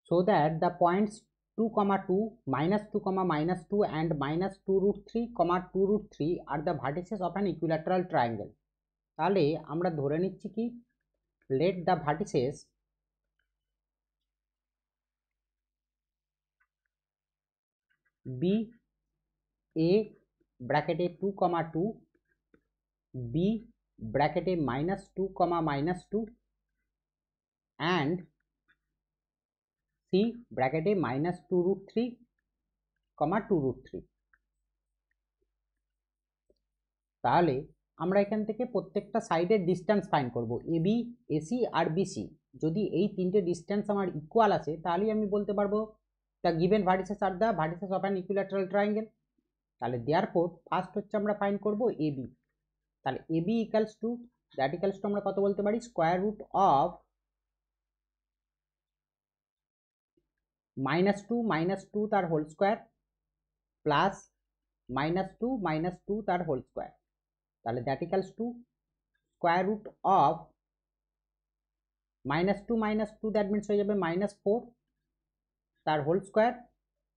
so that the points 2, 2, -2, -2 and -2 root 3, 2 root 3 are the vertices of an equilateral triangle. তাহলে আমরা ধরে নিচ্ছি কি, let the vertices be a bracket 2, 2, b bracket -2, -2 and c bracket -2 root 3, 2 root 3. তাহলে আমরা এখান থেকে প্রত্যেকটা সাইডের ডিস্টেন্স ফাইন্ড করব, এবি, এসি আর বিসি। যদি এই তিনটে ডিস্টেন্স আমার ইকুয়াল আছে তাহলেই আমি বলতে পারবো the given vertices are the vertices of an equilateral triangle. তাহলে দেয়ারফোর ফার্স্ট হচ্ছে আমরা ফাইন্ড করব এবি। তাহলে AB equals to, that equals to আমরা কত বলতে পারি, স্কোয়ার রুট অফ -2 তার হোল স্কোয়ার প্লাস -2 তার হোল স্কোয়ার। তাহলে that equals to square root of -2 that means হয়ে যাবে -4 তার whole square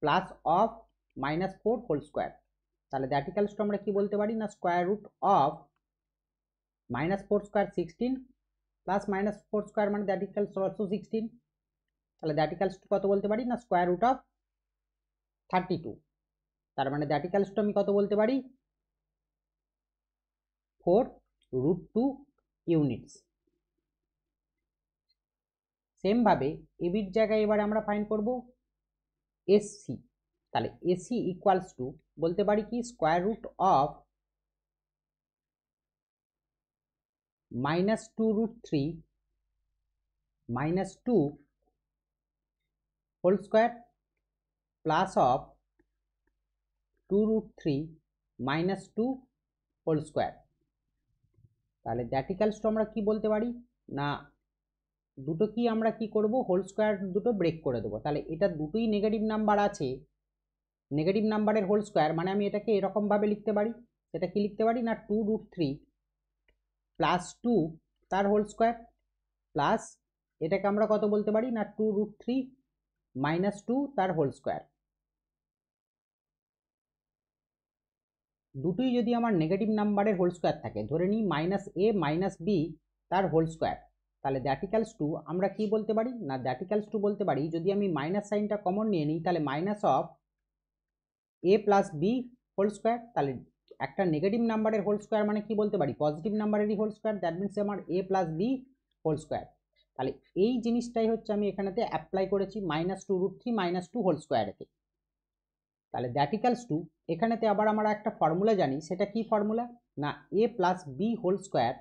plus of -4 whole square. তাহলে দ্যাট ইকুয়ালস টু আমরা কি বলতে পারি না, square root of -4 square 16 plus -4 square মানে দ্যাট ইকুয়ালস অলসো 16। তাহলে দ্যাট ইকুয়ালস টু কত বলতে পারি না, স্কোয়ার রুট অফ 32। তার মানে দ্যাট ইকুয়ালস টু আমি কত বলতে পারি, 4√2 ইউনিটস। সেম ভাবে এবির জায়গায় এবারে আমরা ফাইন্ড করব এসসি। তাহলে এসি ইকুয়ালস টু বলতে পারি কি, square root of -2√3 -2 whole square plus of 2√3 -2 whole square. তাহলে দ্যাট ইকুয়ালস টু আমরা কি বলতে পারি না, দুটো কি আমরা কি করব, হোল স্কোয়ার দুটো ব্রেক করে দেবো। তাহলে এটা দুটোই নেগেটিভ নাম্বার আছে, নেগেটিভ নাম্বারের হোল স্কোয়ার মানে আমি এটাকে এরকম ভাবে লিখতে পারি, সেটা কি লিখতে পারি না, 2√3 প্লাস 2 তার হোল স্কোয়ার প্লাস এটাকে আমরা কত বলতে পারি না, 2√3 -2 তার হোল স্কোয়ার। দুটোই যদি আমার নেগেটিভ নাম্বারের হোল স্কোয়ার থাকে, ধরে নিই -a - b তার হোল স্কোয়ার, তাহলে দ্যাট ইকুয়ালস টু আমরা কি বলতে পারি না, দ্যাট ইকুয়ালস টু বলতে পারি, যদি আমি মাইনাস সাইনটা কমন নিয়ে নিই তাহলে minus of a plus B whole square. তাহলে একটা নেগেটিভ নাম্বারের হোল স্কোয়ার মানে কি বলতে পারি, পজিটিভ নাম্বারেরই হোল স্কোয়ার, দ্যাট মিনস আমার a plus B whole square. তাহলে এই জিনিসটাই হচ্ছে আমি এখানেতে অ্যাপ্লাই করেছি -2√3 -2 হোল স্কোয়ারেতে। তাহলে দ্যাট ইকুয়ালস টু এখানেতে আবার আমরা একটা ফর্মুলা জানি, সেটা কি ফর্মুলা না, a plus B whole square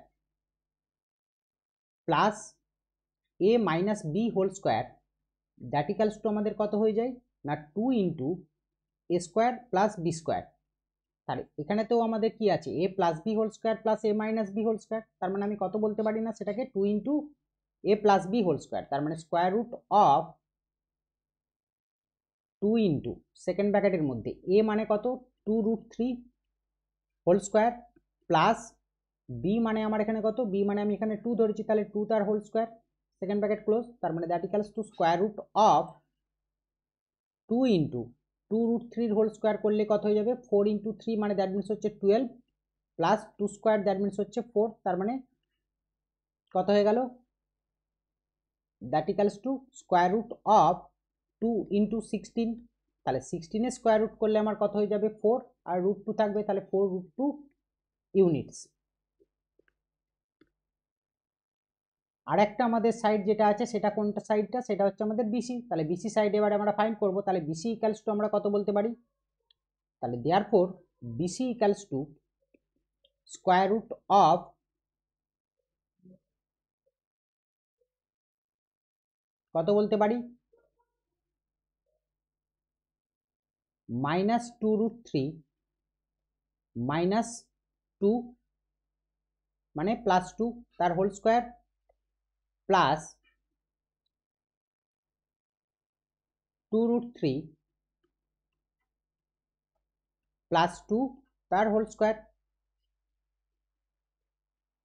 plus a minus B whole square, that equals to আমাদের কত হয়ে যায় না, 2 ইন্টু এ স্কোয়ার প্লাস বি স্কোয়ার। তাহলে এখানেতেও আমাদের কি আছে, a plus B whole square plus a minus B whole square. তার মানে আমি কত বলতে পারি না সেটাকে, 2 into a plus B whole square. তার মানে square root of 2 into second ব্র্যাকেটের মধ্যে a মানে কত, 2√3 হোল স্কোয়ার প্লাস বি মানে আমার এখানে কত, বি মানে আমি এখানে 2 ধরেছি, তাহলে 2 তার whole square second bracket close. তার মানে that equals to square root of 2 into 2√3 whole square করলে কত হয়ে যাবে, 4 ইন্টু 3 মানে দ্যাট মিনস হচ্ছে 12 প্লাস 2 স্কোয়ার দ্যাট মিনস হচ্ছে 4। তার মানে কত হয়ে গেল, that equals to square root of 2 into 16। তাহলে 16 এর স্কোয়ার রুট করলে আমার কত হয়ে যাবে 4 আর √2 থাকবে, তাহলে 4√2 ইউনিটস। আর একটা আমাদের সাইড যেটা আছে সেটা কোনটা সাইডটা, সেটা হচ্ছে আমাদের বিসি। তাহলে বিসি সাইড এবারে আমরা ফাইন্ড করব। তাহলে বিসি ইকুয়ালস টু আমরা কত বলতে পারি, তাহলে therefore BC equals to square root of কত বলতে পারি, -2√3 -2 মানে +2 তার হোল স্কোয়ার প্লাস 2√3 +2 তার হোল স্কোয়ার।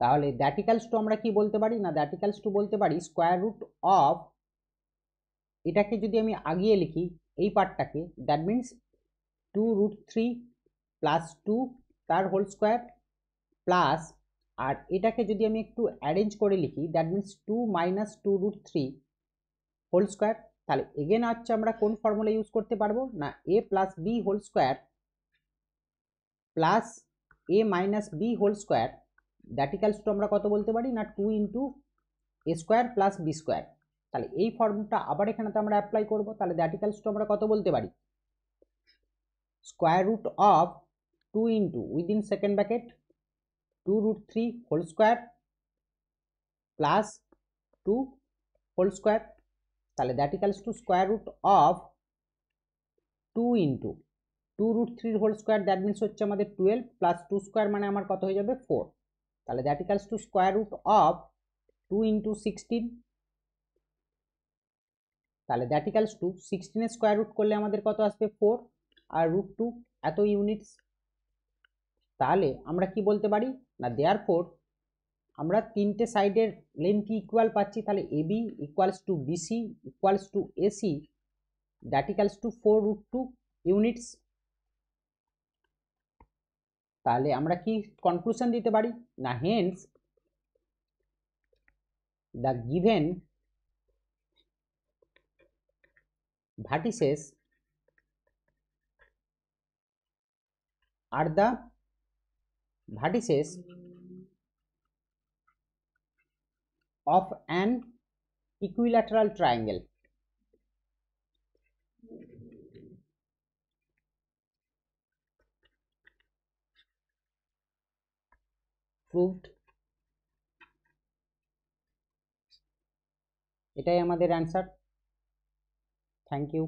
তাহলে দ্যাট ইকুয়ালস টু আমরা কি বলতে পারি না, দ্যাট ইকুয়ালস টু বলতে পারি স্কোয়ার রুট অফ এটাকে যদি আমি আগিয়ে লিখি এই পার্টটাকে, দ্যাট মিন্স 2√3 প্লাস 2 তার হোল স্কোয়ার প্লাস, আর এটাকে যদি আমি একটু অ্যারেঞ্জ করে লিখি that means 2 minus 2√3 whole square. তাহলে এগেন হচ্ছে আমরা কোন ফর্মুলা ইউজ করতে পারবো না, a plus B whole square plus a minus B whole square that equals to আমরা কত বলতে পারি না 2 ইন্টু এ স্কোয়ার প্লাস বি স্কোয়ার। তাহলে এই ফর্মটা আবার এখানেতে আমরা অ্যাপ্লাই করব, তাহলে দ্যাট ইকালস টু আমরা কত বলতে পারি square root of 2 into within second bracket 2√3 whole square plus 2 whole square. তাহলে that equals to square root of 2 into 2√3 whole square that means হচ্ছে আমাদের 12 প্লাস 2 স্কোয়ার মানে আমার কত হয়ে যাবে 4। তাহলে that equals to square root of 2 into 16, তাহলে that equals to 16 square root করলে আমাদের কত আসবে 4 আর √2 এত ইউনিটস। তাহলে আমরা কি বলতে পারি না দেয়ারফর আমরা তিনটে সাইডের লেন্থ ইকুয়াল পাচ্ছি, তাহলে AB equals to BC equals to AC that equals to 4√2 units. তাহলে আমরা কি কনক্লুশন দিতে পারি না hence the given vertices are the vertices of an equilateral triangle. Proved. এটাই আমাদের অ্যান্সার। Thank you.